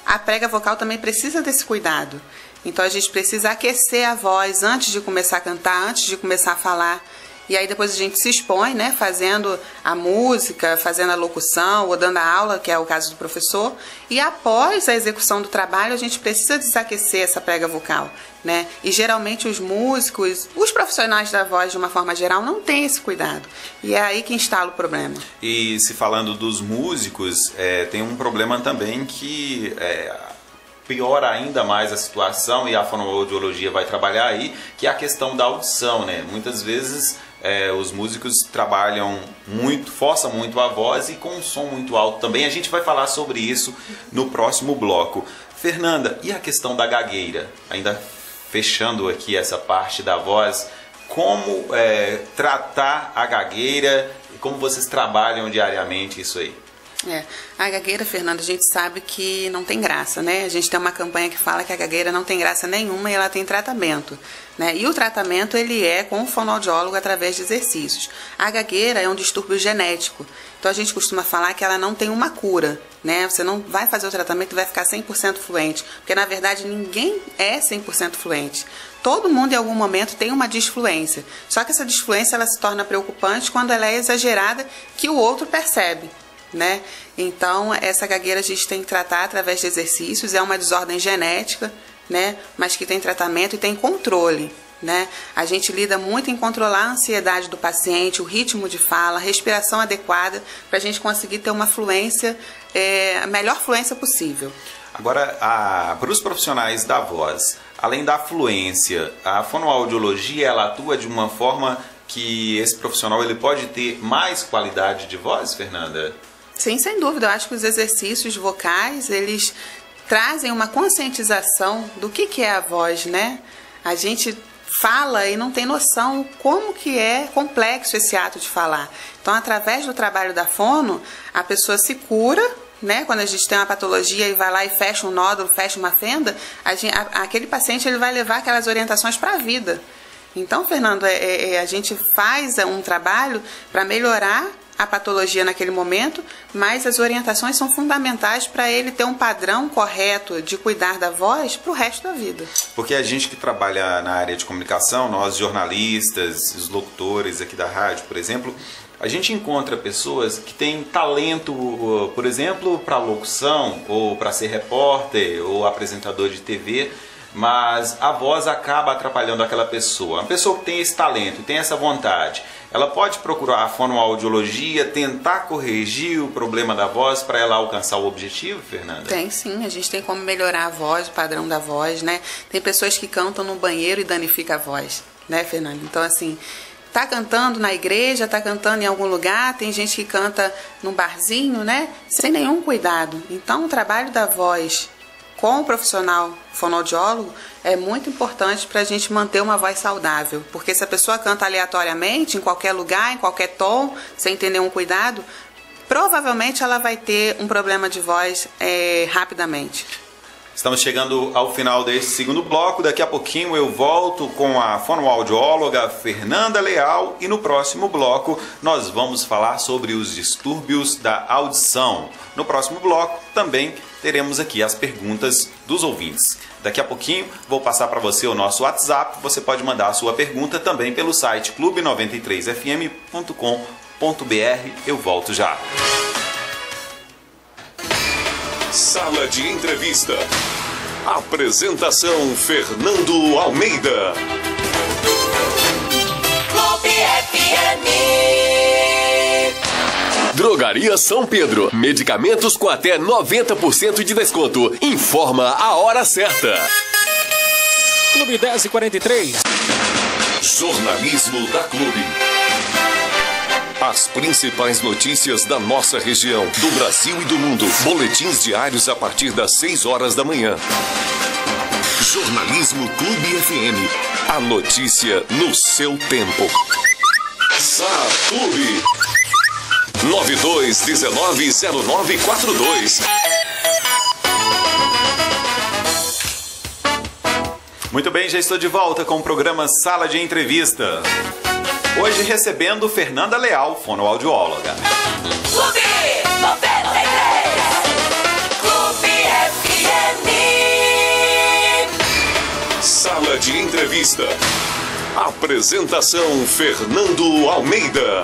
a prega vocal também precisa desse cuidado. Então, a gente precisa aquecer a voz antes de começar a cantar, antes de começar a falar. E aí depois a gente se expõe, né, fazendo a música, fazendo a locução ou dando a aula, que é o caso do professor. E após a execução do trabalho, a gente precisa desaquecer essa prega vocal, né? E geralmente os músicos, os profissionais da voz de uma forma geral, não têm esse cuidado. E é aí que instala o problema. E se falando dos músicos, tem um problema também que piora ainda mais a situação, e a fonoaudiologia vai trabalhar aí, que é a questão da audição, né? Muitas vezes os músicos trabalham muito, forçam muito a voz e com um som muito alto também. A gente vai falar sobre isso no próximo bloco. Fernanda, e a questão da gagueira? Ainda fechando aqui essa parte da voz, como tratar a gagueira e como vocês trabalham diariamente isso aí? A gagueira, Fernanda, a gente sabe que não tem graça, né? A gente tem uma campanha que fala que a gagueira não tem graça nenhuma e ela tem tratamento, né? E o tratamento, ele é com o fonoaudiólogo através de exercícios. A gagueira é um distúrbio genético, então a gente costuma falar que ela não tem uma cura, né? Você não vai fazer o tratamento e vai ficar 100% fluente, porque na verdade ninguém é 100% fluente. Todo mundo em algum momento tem uma disfluência, só que essa disfluência ela se torna preocupante quando ela é exagerada, que o outro percebe, né? Então essa gagueira a gente tem que tratar através de exercícios. É uma desordem genética, né? Mas que tem tratamento e tem controle, né? A gente lida muito em controlar a ansiedade do paciente, o ritmo de fala, a respiração adequada, para a gente conseguir ter uma fluência, a melhor fluência possível. Agora, para os profissionais da voz, além da fluência, a fonoaudiologia ela atua de uma forma que esse profissional ele pode ter mais qualidade de voz, Fernanda? Sim, sem dúvida. Eu acho que os exercícios vocais, eles trazem uma conscientização do que é a voz, né? A gente fala e não tem noção como que é complexo esse ato de falar. Então, através do trabalho da fono, a pessoa se cura, né? Quando a gente tem uma patologia e vai lá e fecha um nódulo, fecha uma fenda, aquele paciente ele vai levar aquelas orientações para a vida. Então, Fernando, a gente faz um trabalho para melhorar a patologia naquele momento, mas as orientações são fundamentais para ele ter um padrão correto de cuidar da voz para o resto da vida. Porque a gente que trabalha na área de comunicação, nós jornalistas, os locutores aqui da rádio, por exemplo, a gente encontra pessoas que têm talento, por exemplo, para locução, ou para ser repórter, ou apresentador de TV, mas a voz acaba atrapalhando aquela pessoa. Uma pessoa que tem esse talento, tem essa vontade, ela pode procurar a fonoaudiologia, tentar corrigir o problema da voz para ela alcançar o objetivo, Fernanda? Tem sim, a gente tem como melhorar a voz, o padrão da voz, né? Tem pessoas que cantam no banheiro e danificam a voz, né, Fernanda? Então, assim, tá cantando na igreja, tá cantando em algum lugar, tem gente que canta num barzinho, né? Sem nenhum cuidado. Então, o trabalho da voz com o profissional fonoaudiólogo é muito importante para a gente manter uma voz saudável, porque se a pessoa canta aleatoriamente, em qualquer lugar, em qualquer tom, sem ter nenhum cuidado, provavelmente ela vai ter um problema de voz rapidamente. Estamos chegando ao final desse segundo bloco. Daqui a pouquinho eu volto com a fonoaudióloga Fernanda Leal e no próximo bloco nós vamos falar sobre os distúrbios da audição. No próximo bloco também teremos aqui as perguntas dos ouvintes. Daqui a pouquinho vou passar para você o nosso WhatsApp. Você pode mandar a sua pergunta também pelo site clube93fm.com.br. Eu volto já. Sala de entrevista. Apresentação Fernando Almeida. Clube FM. Drogaria São Pedro. Medicamentos com até 90% de desconto. Informa a hora certa. Clube 10h43. Jornalismo da Clube. As principais notícias da nossa região, do Brasil e do mundo. Boletins diários a partir das 6 horas da manhã. Jornalismo Clube FM. A notícia no seu tempo. Clube. 92190942. Muito bem, já estou de volta com o programa Sala de Entrevista. Hoje recebendo Fernanda Leal, fonoaudióloga. Clube 93. Clube FM. Sala de Entrevista. Apresentação Fernando Almeida.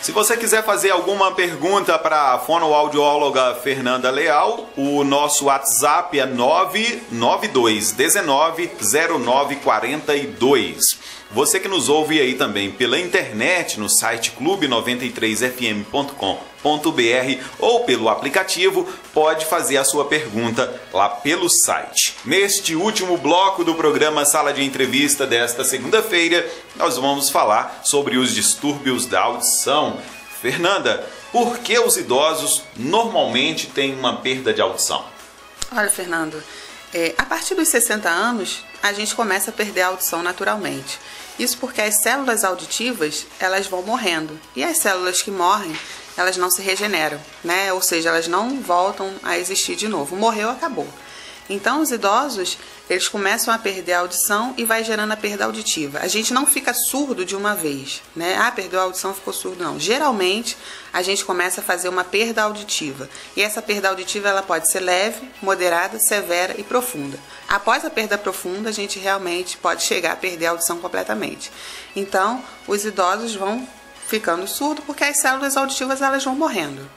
Se você quiser fazer alguma pergunta para a fonoaudióloga Fernanda Leal, o nosso WhatsApp é 992190942. Você que nos ouve aí também pela internet no site clube93fm.com.br ou pelo aplicativo, pode fazer a sua pergunta lá pelo site. Neste último bloco do programa Sala de Entrevista desta segunda-feira, nós vamos falar sobre os distúrbios da audição. Fernanda, por que os idosos normalmente têm uma perda de audição? Olha, Fernando, a partir dos 60 anos, a gente começa a perder a audição naturalmente. Isso porque as células auditivas, elas vão morrendo. E as células que morrem, elas não se regeneram, né? Ou seja, elas não voltam a existir de novo. Morreu, acabou. Então, os idosos, eles começam a perder a audição e vai gerando a perda auditiva. A gente não fica surdo de uma vez, né? Ah, perdeu a audição, ficou surdo. Não. Geralmente, a gente começa a fazer uma perda auditiva. E essa perda auditiva, ela pode ser leve, moderada, severa e profunda. Após a perda profunda, a gente realmente pode chegar a perder a audição completamente. Então, os idosos vão ficando surdos porque as células auditivas, elas vão morrendo.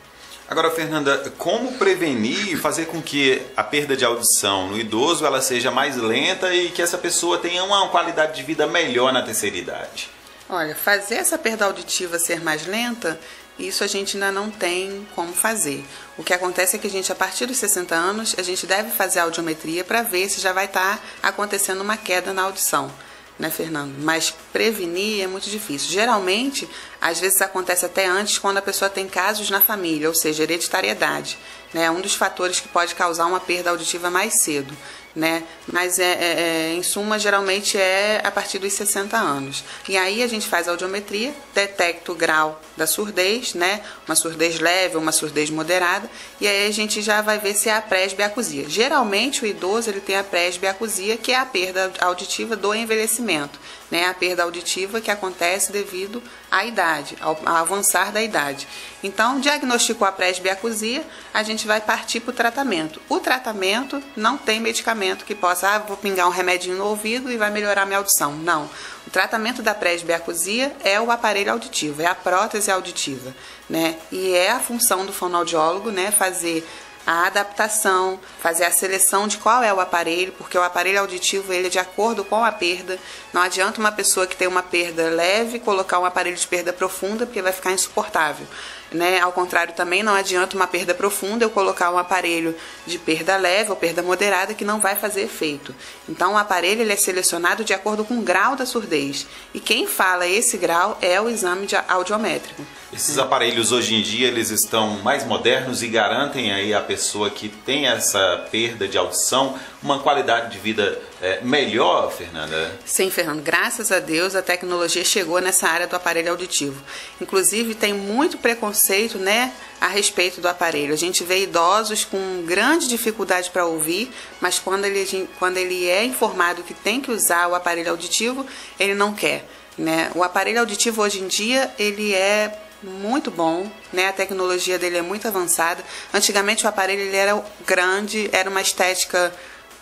Agora, Fernanda, como prevenir e fazer com que a perda de audição no idoso ela seja mais lenta e que essa pessoa tenha uma qualidade de vida melhor na terceira idade? Olha, fazer essa perda auditiva ser mais lenta, isso a gente ainda não tem como fazer. O que acontece é que a gente, a partir dos 60 anos, a gente deve fazer a audiometria para ver se já vai estar acontecendo uma queda na audição. Né, Fernando? Mas prevenir é muito difícil. Geralmente, às vezes acontece até antes quando a pessoa tem casos na família, ou seja, hereditariedade. Né? Um dos fatores que pode causar uma perda auditiva mais cedo. Né? Mas, em suma, geralmente é a partir dos 60 anos. E aí a gente faz a audiometria, detecta o grau da surdez, né? Uma surdez leve, uma surdez moderada, e aí a gente já vai ver se é a presbiacusia. Geralmente o idoso ele tem a presbiacusia, que é a perda auditiva do envelhecimento, né? A perda auditiva que acontece devido à idade, ao avançar da idade. Então, diagnosticou a presbiacusia, a gente vai partir para o tratamento. O tratamento não tem medicamento que possa, vou pingar um remedinho no ouvido e vai melhorar minha audição. Não. O tratamento da presbiacusia é o aparelho auditivo, é a prótese auditiva, né? E é a função do fonoaudiólogo, né, fazer a adaptação, fazer a seleção de qual é o aparelho, porque o aparelho auditivo ele é de acordo com a perda. Não adianta uma pessoa que tem uma perda leve colocar um aparelho de perda profunda, porque vai ficar insuportável. Né? Ao contrário, também não adianta uma perda profunda eu colocar um aparelho de perda leve ou perda moderada que não vai fazer efeito. Então o aparelho ele é selecionado de acordo com o grau da surdez. E quem fala esse grau é o exame audiométrico. Esses aparelhos hoje em dia eles estão mais modernos e garantem aí a pessoa que tem essa perda de audição uma qualidade de vida melhor, Fernanda? Sim, Fernando. Graças a Deus a tecnologia chegou nessa área do aparelho auditivo. Inclusive tem muito preconceito, né, a respeito do aparelho. A gente vê idosos com grande dificuldade para ouvir, mas quando ele é informado que tem que usar o aparelho auditivo, ele não quer. Né? O aparelho auditivo hoje em dia ele é muito bom, né? A tecnologia dele é muito avançada. Antigamente o aparelho ele era grande, era uma estética,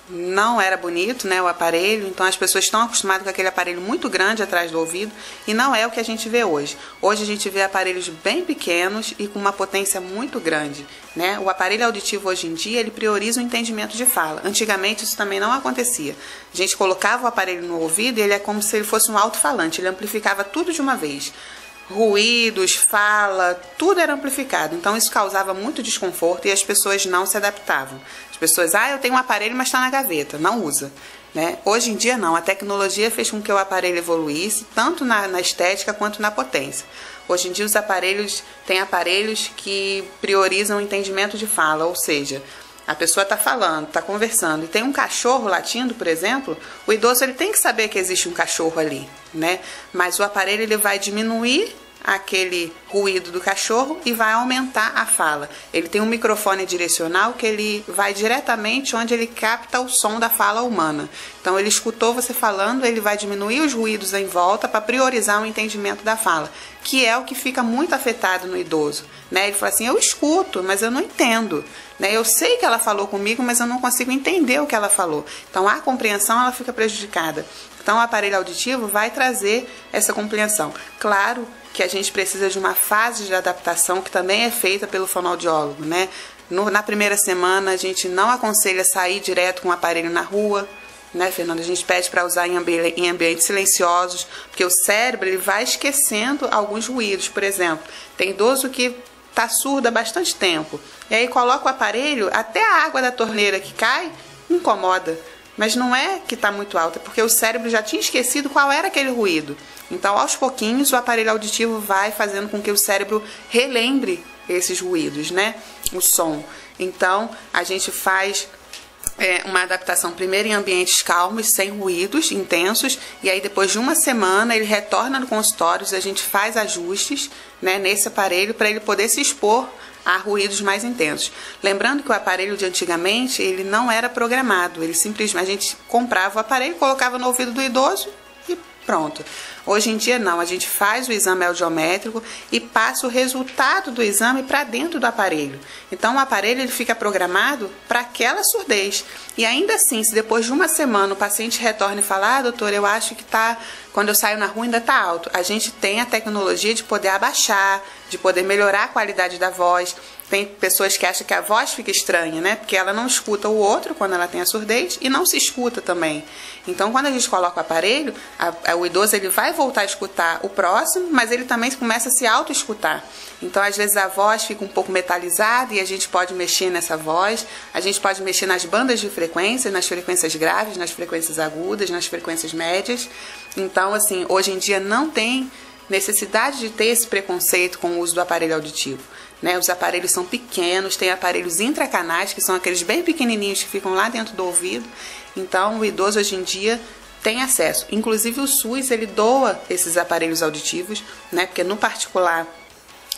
não era bonito, né, o aparelho, então as pessoas estão acostumadas com aquele aparelho muito grande atrás do ouvido e não é o que a gente vê hoje. Hoje a gente vê aparelhos bem pequenos e com uma potência muito grande, né? O aparelho auditivo hoje em dia ele prioriza o entendimento de fala. Antigamente isso também não acontecia. A gente colocava o aparelho no ouvido e ele é como se ele fosse um alto-falante, ele amplificava tudo de uma vez. Ruídos, fala, tudo era amplificado. Então isso causava muito desconforto e as pessoas não se adaptavam. As pessoas, eu tenho um aparelho, mas está na gaveta, não usa. Né? Hoje em dia não, a tecnologia fez com que o aparelho evoluísse, tanto na estética quanto na potência. Hoje em dia os aparelhos, tem aparelhos que priorizam o entendimento de fala, ou seja, a pessoa está falando, está conversando e tem um cachorro latindo, por exemplo, o idoso ele tem que saber que existe um cachorro ali, né? Mas o aparelho ele vai diminuir aquele ruído do cachorro e vai aumentar a fala. Ele tem um microfone direcional que ele vai diretamente onde ele capta o som da fala humana. Então ele escutou você falando, ele vai diminuir os ruídos em volta para priorizar o entendimento da fala, que é o que fica muito afetado no idoso, né? Ele fala assim, eu escuto, mas eu não entendo, né? Eu sei que ela falou comigo, mas eu não consigo entender o que ela falou. Então a compreensão ela fica prejudicada. Então o aparelho auditivo vai trazer essa compreensão. Claro que a gente precisa de uma fase de adaptação que também é feita pelo fonoaudiólogo, né? Na primeira semana a gente não aconselha sair direto com o aparelho na rua, né, Fernanda? A gente pede para usar em ambientes silenciosos, porque o cérebro ele vai esquecendo alguns ruídos. Por exemplo, tem idoso que está surdo há bastante tempo, e aí coloca o aparelho, até a água da torneira que cai incomoda. Mas não é que está muito alto, é porque o cérebro já tinha esquecido qual era aquele ruído. Então, aos pouquinhos, o aparelho auditivo vai fazendo com que o cérebro relembre esses ruídos, né? O som. Então, a gente faz uma adaptação primeiro em ambientes calmos, sem ruídos intensos, e aí depois de uma semana ele retorna no consultório e a gente faz ajustes, né, nesse aparelho para ele poder se expor a ruídos mais intensos. Lembrando que o aparelho de antigamente, ele não era programado, ele simplesmente, a gente comprava o aparelho, colocava no ouvido do idoso e pronto. Hoje em dia não, a gente faz o exame audiométrico e passa o resultado do exame para dentro do aparelho. Então o aparelho ele fica programado para aquela surdez. E ainda assim, se depois de uma semana o paciente retorna e fala, doutor, eu acho que quando eu saio na rua ainda está alto. A gente tem a tecnologia de poder abaixar, de poder melhorar a qualidade da voz. Tem pessoas que acham que a voz fica estranha, né? Porque ela não escuta o outro quando ela tem a surdez e não se escuta também. Então, quando a gente coloca o aparelho, o idoso ele vai voltar a escutar o próximo, mas ele também começa a se auto-escutar. Então, às vezes, a voz fica um pouco metalizada e a gente pode mexer nessa voz, a gente pode mexer nas bandas de frequência, nas frequências graves, nas frequências agudas, nas frequências médias. Então, assim, hoje em dia não tem necessidade de ter esse preconceito com o uso do aparelho auditivo, né? Os aparelhos são pequenos, tem aparelhos intracanais, que são aqueles bem pequenininhos que ficam lá dentro do ouvido. Então, o idoso hoje em dia tem acesso. Inclusive, o SUS, ele doa esses aparelhos auditivos, né? Porque, no particular,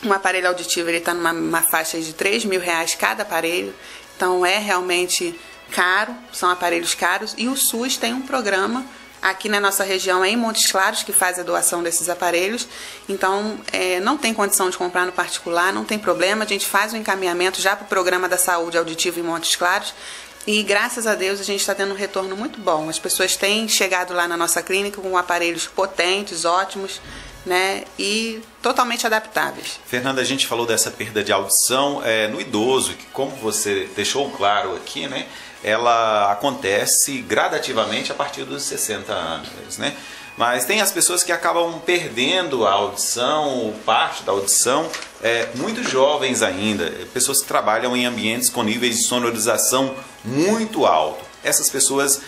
um aparelho auditivo ele está numa faixa de R$3.000 cada aparelho. Então, é realmente caro, são aparelhos caros. E o SUS tem um programa aqui na nossa região, em Montes Claros, que faz a doação desses aparelhos. Então, não tem condição de comprar no particular, não tem problema. A gente faz o encaminhamento já para o Programa da Saúde Auditiva em Montes Claros. E, graças a Deus, a gente está tendo um retorno muito bom. As pessoas têm chegado lá na nossa clínica com aparelhos potentes, ótimos, né, e totalmente adaptáveis. Fernanda, a gente falou dessa perda de audição no idoso, que como você deixou claro aqui, né, ela acontece gradativamente a partir dos 60 anos, né? Mas tem as pessoas que acabam perdendo a audição, ou parte da audição, muito jovens ainda, pessoas que trabalham em ambientes com níveis de sonorização muito alto. Essas pessoas,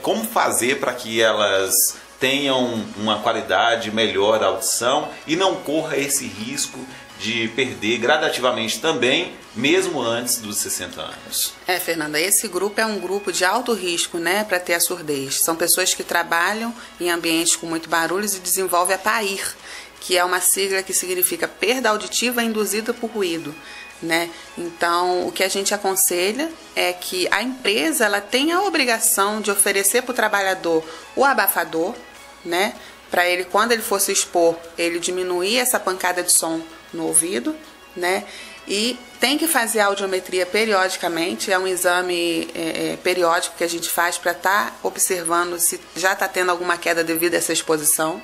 como fazer para que elas tenham uma qualidade melhor da audição e não corra esse risco de perder gradativamente também, mesmo antes dos 60 anos. Fernanda, esse grupo é um grupo de alto risco, né, para ter a surdez. São pessoas que trabalham em ambientes com muito barulhos e desenvolvem a PAIR, que é uma sigla que significa perda auditiva induzida por ruído, né? Então, o que a gente aconselha é que a empresa ela tenha a obrigação de oferecer para o trabalhador o abafador, né, para ele, quando ele for se expor, ele diminuir essa pancada de som no ouvido, né? E tem que fazer a audiometria periodicamente, é um exame periódico que a gente faz para estar observando se já está tendo alguma queda devido a essa exposição,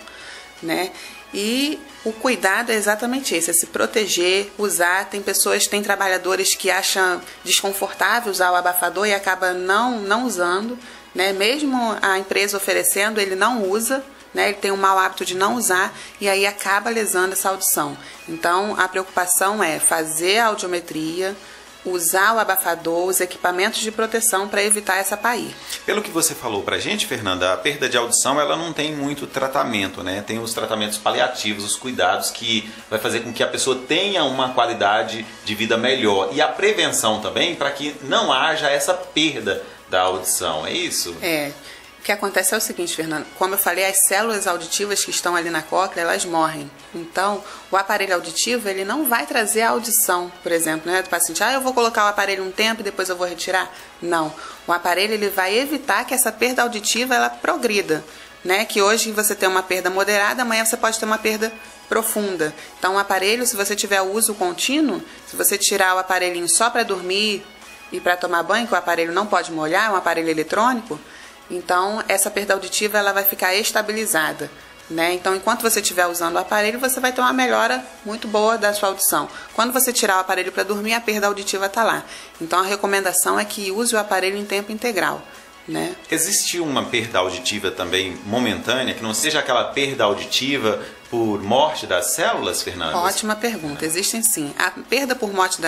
né? E o cuidado é exatamente esse, é se proteger, usar. Tem trabalhadores que acham desconfortável usar o abafador e acaba não usando, né? Mesmo a empresa oferecendo, ele não usa, né? Ele tem um mau hábito de não usar e aí acaba lesando essa audição. Então, a preocupação é fazer a audiometria, usar o abafador, os equipamentos de proteção para evitar essa PAIR. Pelo que você falou pra gente, Fernanda, a perda de audição ela não tem muito tratamento, né? Tem os tratamentos paliativos, os cuidados que vai fazer com que a pessoa tenha uma qualidade de vida melhor. E a prevenção também para que não haja essa perda da audição, é isso? O que acontece é o seguinte, Fernanda, como eu falei, as células auditivas que estão ali na cóclea, elas morrem. Então, o aparelho auditivo, ele não vai trazer a audição, por exemplo, né, do paciente. Eu vou colocar o aparelho um tempo e depois eu vou retirar. Não. O aparelho, ele vai evitar que essa perda auditiva, ela progrida, né? Que hoje você tem uma perda moderada, amanhã você pode ter uma perda profunda. Então, o aparelho, se você tiver uso contínuo, se você tirar o aparelhinho só para dormir e para tomar banho, que o aparelho não pode molhar, é um aparelho eletrônico, então essa perda auditiva ela vai ficar estabilizada, né? Então, enquanto você estiver usando o aparelho, você vai ter uma melhora muito boa da sua audição. Quando você tirar o aparelho para dormir, a perda auditiva está lá. Então, a recomendação é que use o aparelho em tempo integral, né? Existe uma perda auditiva também momentânea, que não seja aquela perda auditiva por morte das células, Fernanda? Ótima pergunta. Existem sim. A perda por morte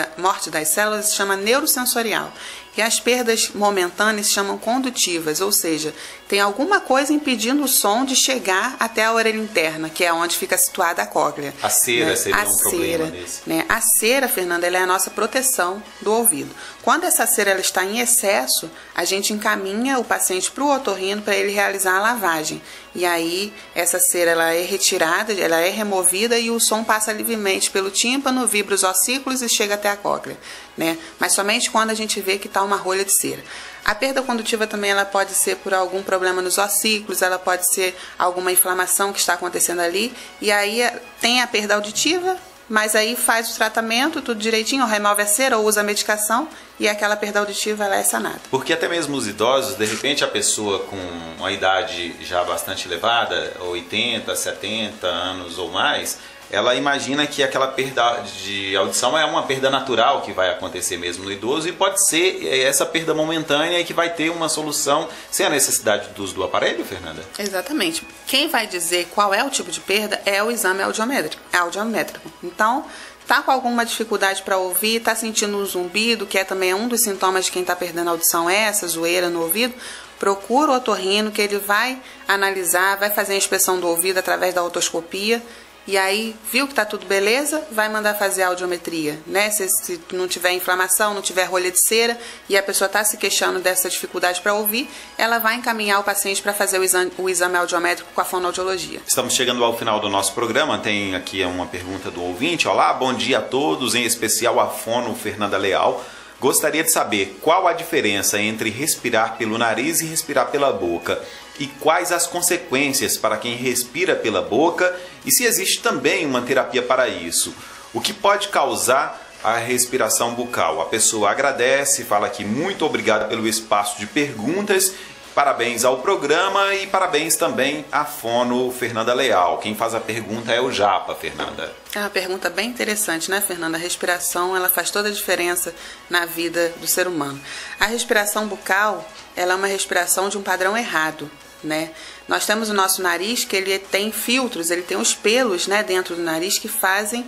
das células se chama neurosensorial. E as perdas momentâneas se chamam condutivas, ou seja, tem alguma coisa impedindo o som de chegar até a orelha interna, que é onde fica situada a cóclea. A cera, né? Seria um problema desse. Né? A cera, Fernanda, ela é a nossa proteção do ouvido. Quando essa cera ela está em excesso, a gente encaminha o paciente para o otorrino para ele realizar a lavagem. E aí, essa cera ela é retirada, ela é removida e o som passa livremente pelo tímpano, vibra os ossículos e chega até a cóclea, né? Mas somente quando a gente vê que está uma rolha de cera. A perda condutiva também ela pode ser por algum problema nos ossículos, ela pode ser alguma inflamação que está acontecendo ali, e aí tem a perda auditiva, mas aí faz o tratamento, tudo direitinho, remove a cera ou usa a medicação e aquela perda auditiva ela é sanada. Porque até mesmo os idosos, de repente a pessoa com uma idade já bastante elevada, 80, 70 anos ou mais, ela imagina que aquela perda de audição é uma perda natural que vai acontecer mesmo no idoso e pode ser essa perda momentânea e que vai ter uma solução sem a necessidade do uso do aparelho, Fernanda? Exatamente. Quem vai dizer qual é o tipo de perda é o exame audiométrico. Então, tá com alguma dificuldade para ouvir, tá sentindo um zumbido, que é também um dos sintomas de quem está perdendo a audição, é essa zoeira no ouvido, procura o otorrino que ele vai analisar, vai fazer a inspeção do ouvido através da otoscopia. E aí, viu que tá tudo beleza, vai mandar fazer a audiometria, né? Se não tiver inflamação, não tiver rolha de cera e a pessoa está se queixando dessa dificuldade para ouvir, ela vai encaminhar o paciente para fazer o exame audiométrico com a fonoaudiologia. Estamos chegando ao final do nosso programa, tem aqui uma pergunta do ouvinte. Olá, bom dia a todos, em especial a fono Fernanda Leal. Gostaria de saber qual a diferença entre respirar pelo nariz e respirar pela boca e quais as consequências para quem respira pela boca e se existe também uma terapia para isso. O que pode causar a respiração bucal? A pessoa agradece, fala aqui muito obrigado pelo espaço de perguntas, parabéns ao programa e parabéns também à fono Fernanda Leal. Quem faz a pergunta é o Japa, Fernanda. É uma pergunta bem interessante, né, Fernanda? A respiração, ela faz toda a diferença na vida do ser humano. A respiração bucal, ela é uma respiração de um padrão errado, né? Nós temos o nosso nariz, que ele tem filtros, ele tem os pelos, né, dentro do nariz que fazem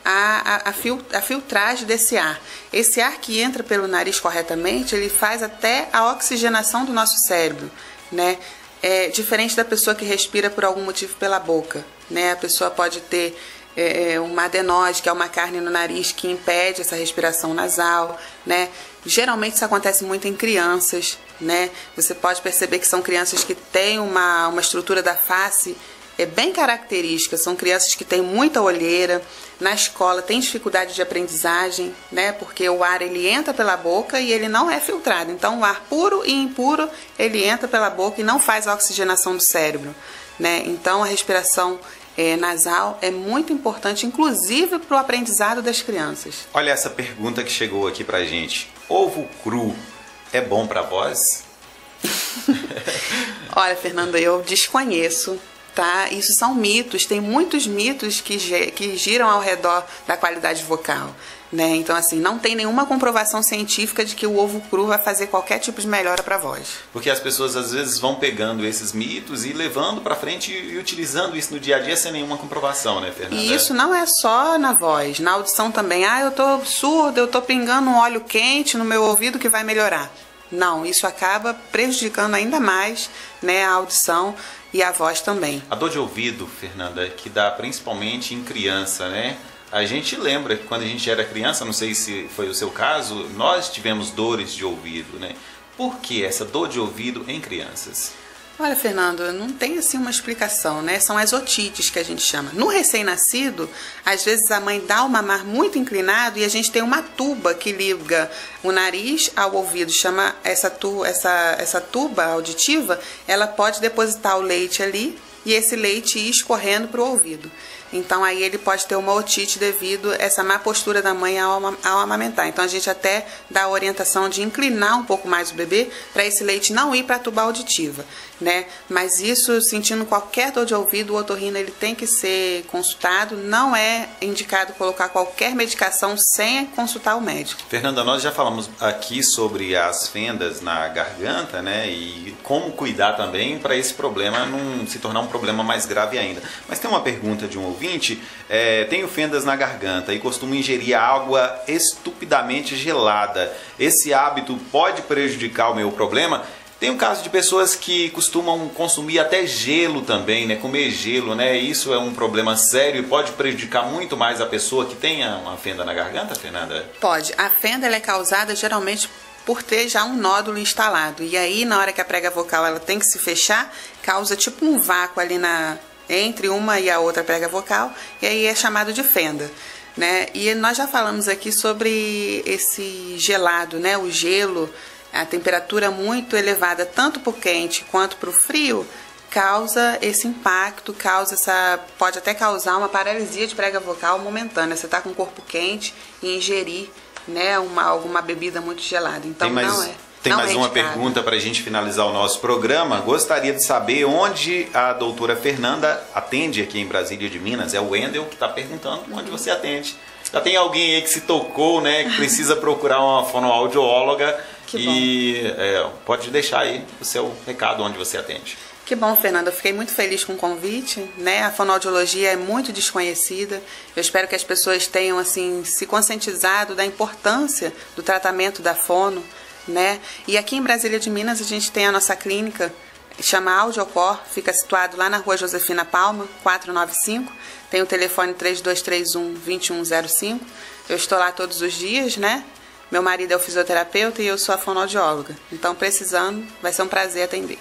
a filtragem desse ar. Esse ar que entra pelo nariz corretamente, ele faz até a oxigenação do nosso cérebro, né? É diferente da pessoa que respira por algum motivo pela boca, né? A pessoa pode ter uma adenose, que é uma cárie no nariz que impede essa respiração nasal, né? Geralmente isso acontece muito em crianças, né? Você pode perceber que são crianças que têm uma estrutura da face bem característica, são crianças que têm muita olheira, na escola tem dificuldade de aprendizagem, né? Porque o ar ele entra pela boca e ele não é filtrado, então o ar puro e impuro ele entra pela boca e não faz a oxigenação do cérebro, né? Então a respiração nasal é muito importante, inclusive para o aprendizado das crianças. Olha essa pergunta que chegou aqui pra gente. Ovo cru é bom para voz? Olha, Fernanda, eu desconheço, tá? Isso são mitos, tem muitos mitos que giram ao redor da qualidade vocal, né? Então, assim, não tem nenhuma comprovação científica de que o ovo cru vai fazer qualquer tipo de melhora para a voz. Porque as pessoas às vezes vão pegando esses mitos e levando para frente e utilizando isso no dia a dia sem nenhuma comprovação, né, Fernanda? E isso não é só na voz, na audição também. Eu tô surda, eu tô pingando um óleo quente no meu ouvido que vai melhorar. Não, isso acaba prejudicando ainda mais, né, a audição e a voz também. A dor de ouvido, Fernanda, que dá principalmente em criança, né? A gente lembra que quando a gente era criança, não sei se foi o seu caso, nós tivemos dores de ouvido, né? Por que essa dor de ouvido em crianças? Olha, Fernando, não tem assim uma explicação, né? São as otites que a gente chama. No recém-nascido, às vezes a mãe dá o mamar muito inclinado e a gente tem uma tuba que liga o nariz ao ouvido. Chama essa tuba auditiva, ela pode depositar o leite ali e esse leite ir escorrendo para o ouvido. Então aí ele pode ter uma otite devido a essa má postura da mãe ao amamentar. Então a gente até dá a orientação de inclinar um pouco mais o bebê para esse leite não ir para a tuba auditiva, né? Mas isso, sentindo qualquer dor de ouvido, o otorrino ele tem que ser consultado. Não é indicado colocar qualquer medicação sem consultar o médico. Fernanda, nós já falamos aqui sobre as fendas na garganta, né? E como cuidar também para esse problema não se tornar um problema mais grave ainda. Mas tem uma pergunta de um ouvinte: tenho fendas na garganta e costumo ingerir água estupidamente gelada. Esse hábito pode prejudicar o meu problema? Tem um caso de pessoas que costumam consumir até gelo também, né? Comer gelo, né? Isso é um problema sério e pode prejudicar muito mais a pessoa que tenha uma fenda na garganta, Fernanda? Pode. A fenda ela é causada geralmente por ter já um nódulo instalado. E aí, na hora que a prega vocal ela tem que se fechar, causa tipo um vácuo ali entre uma e a outra prega vocal, e aí é chamado de fenda, né? E nós já falamos aqui sobre esse gelado, né? O gelo, a temperatura muito elevada, tanto para o quente quanto para o frio, causa esse impacto, pode até causar uma paralisia de prega vocal momentânea. Você está com o corpo quente e ingerir, né, alguma bebida muito gelada. Então Tem mais uma pergunta para a gente finalizar o nosso programa. Gostaria de saber onde a doutora Fernanda atende aqui em Brasília de Minas. É o Wendel que está perguntando onde você atende. Já tem alguém aí que se tocou, né, que precisa procurar uma fonoaudióloga. Pode deixar aí o seu recado onde você atende. Que bom, Fernanda. Eu fiquei muito feliz com o convite, né? A fonoaudiologia é muito desconhecida. Eu espero que as pessoas tenham assim se conscientizado da importância do tratamento da fono, né? E aqui em Brasília de Minas a gente tem a nossa clínica, chama Audiocor, fica situado lá na Rua Josefina Palma, 495. Tem o telefone 3231-2105. Eu estou lá todos os dias, né? Meu marido é o fisioterapeuta e eu sou a fonoaudióloga. Então, precisando, vai ser um prazer atender.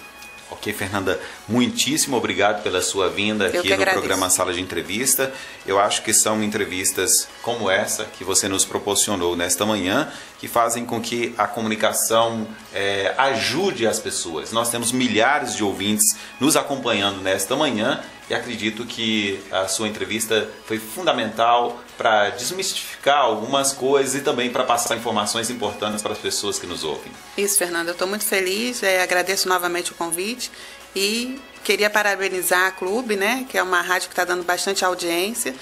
Ok, Fernanda, muitíssimo obrigado pela sua vinda aqui no programa Sala de Entrevista. Eu acho que são entrevistas como essa que você nos proporcionou nesta manhã, que fazem com que a comunicação ajude as pessoas. Nós temos milhares de ouvintes nos acompanhando nesta manhã e acredito que a sua entrevista foi fundamental para desmistificar algumas coisas e também para passar informações importantes para as pessoas que nos ouvem. Isso, Fernanda, eu estou muito feliz, agradeço novamente o convite e queria parabenizar a Clube, né, que é uma rádio que está dando bastante audiência.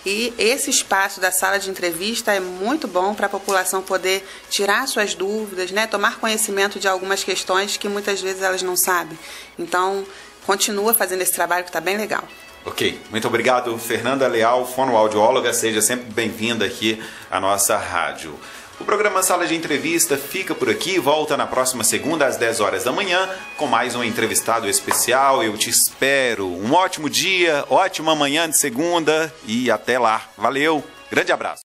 E esse espaço da sala de entrevista é muito bom para a população poder tirar suas dúvidas, né, tomar conhecimento de algumas questões que muitas vezes elas não sabem. Então, continua fazendo esse trabalho que está bem legal. Ok, muito obrigado, Fernanda Leal, fonoaudióloga. Seja sempre bem-vinda aqui à nossa rádio. O programa Sala de Entrevista fica por aqui e volta na próxima segunda às 10 horas da manhã com mais um entrevistado especial. Eu te espero. Um ótimo dia, ótima manhã de segunda e até lá. Valeu, grande abraço.